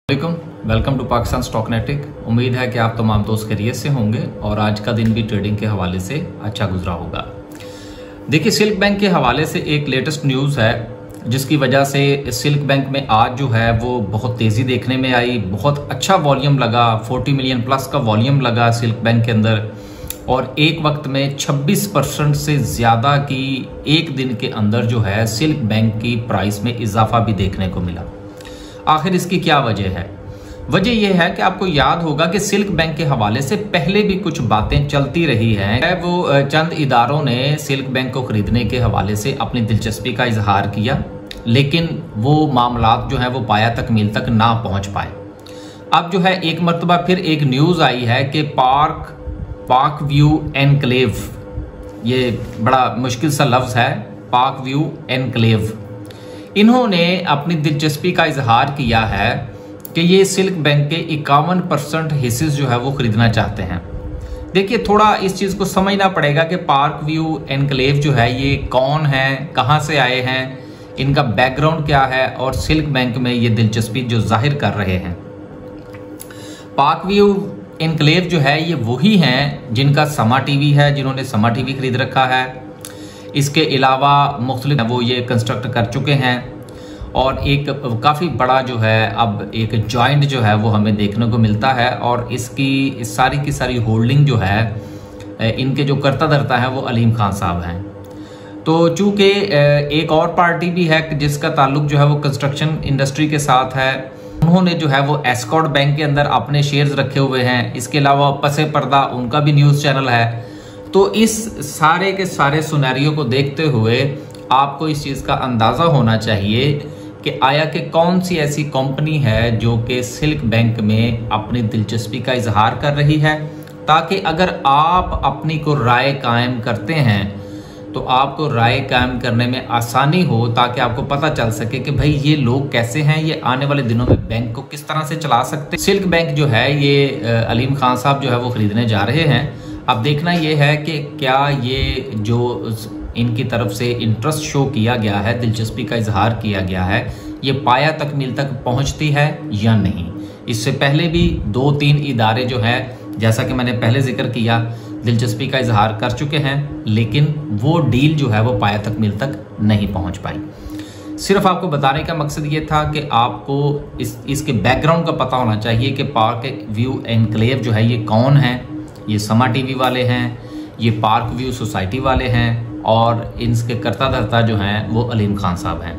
Welcome to Pakistan स्टॉकनेटिक। उम्मीद है कि आप तमाम दोस्त खैरियत से होंगे और आज का दिन भी ट्रेडिंग के हवाले से अच्छा गुजरा होगा। देखिए, सिल्क बैंक के हवाले से एक लेटेस्ट न्यूज़ है जिसकी वजह से सिल्क बैंक में आज जो है वो बहुत तेज़ी देखने में आई। बहुत अच्छा वॉल्यूम लगा, 40 मिलियन प्लस का वॉल्यूम लगा सिल्क बैंक के अंदर और एक वक्त में 26% से ज़्यादा की एक दिन के अंदर जो है सिल्क बैंक की प्राइस में इजाफा भी देखने को मिला। आखिर इसकी क्या वजह है? वजह यह है कि आपको याद होगा कि सिल्क बैंक के हवाले से पहले भी कुछ बातें चलती रही हैं। वो चंद इदारों ने सिल्क बैंक को खरीदने के हवाले से अपनी दिलचस्पी का इजहार किया, लेकिन वो मामलात जो है वो पाया तकमील तक ना पहुंच पाए। अब जो है एक मरतबा फिर एक न्यूज़ आई है कि पार्क व्यू एनक्लेव, ये बड़ा मुश्किल सा लफ्ज़ है, पार्क व्यू एनक्लेव, इन्होंने अपनी दिलचस्पी का इजहार किया है कि ये सिल्क बैंक के 51% हिस्से जो है वो खरीदना चाहते हैं। देखिए, थोड़ा इस चीज़ को समझना पड़ेगा कि पार्क व्यू एनक्लेव जो है ये कौन है, कहाँ से आए हैं, इनका बैकग्राउंड क्या है और सिल्क बैंक में ये दिलचस्पी जो जाहिर कर रहे हैं। पार्क व्यू एनक्लेव जो है ये वही हैं जिनका समा टीवी है, जिन्होंने समा टीवी खरीद रखा है। इसके अलावा मुख्तलिफ वो ये कंस्ट्रक्ट कर चुके हैं और एक काफ़ी बड़ा जो है अब एक जॉइंट जो है वो हमें देखने को मिलता है और इसकी सारी की सारी होल्डिंग जो है इनके जो करता धरता है वो अलीम खान साहब हैं। तो चूँकि एक और पार्टी भी है जिसका ताल्लुक जो है वो कंस्ट्रक्शन इंडस्ट्री के साथ है, उन्होंने जो है वो एस्कॉर्ट बैंक के अंदर अपने शेयर्स रखे हुए हैं। इसके अलावा पसे पर्दा उनका भी न्यूज़ चैनल है। तो इस सारे के सारे सिनेरियो को देखते हुए आपको इस चीज़ का अंदाज़ा होना चाहिए कि आया कि कौन सी ऐसी कंपनी है जो कि सिल्क बैंक में अपनी दिलचस्पी का इजहार कर रही है, ताकि अगर आप अपनी को राय कायम करते हैं तो आपको राय कायम करने में आसानी हो, ताकि आपको पता चल सके कि भाई ये लोग कैसे हैं, ये आने वाले दिनों में बैंक को किस तरह से चला सकते हैं। सिल्क बैंक जो है ये अलीम खान साहब जो है वो खरीदने जा रहे हैं। अब देखना ये है कि क्या ये जो इनकी तरफ से इंटरेस्ट शो किया गया है, दिलचस्पी का इजहार किया गया है, ये पाया तकमील तक पहुंचती है या नहीं। इससे पहले भी 2-3 इदारे जो है, जैसा कि मैंने पहले जिक्र किया, दिलचस्पी का इजहार कर चुके हैं, लेकिन वो डील जो है वो पाया तकमील तक नहीं पहुंच पाई। सिर्फ आपको बताने का मकसद ये था कि आपको इसके बैकग्राउंड का पता होना चाहिए कि पार्क व्यू एनक्लेव जो है ये कौन है। ये समा टीवी वाले हैं, ये पार्क व्यू सोसाइटी वाले हैं और इनके करता धरता जो हैं वो अलीम खान साहब हैं।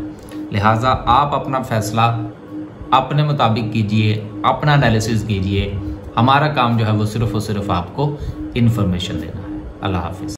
लिहाजा आप अपना फैसला अपने मुताबिक कीजिए, अपना एनालिसिस कीजिए। हमारा काम जो है वो सिर्फ और सिर्फ आपको इन्फॉर्मेशन देना है। अल्लाह हाफिज़।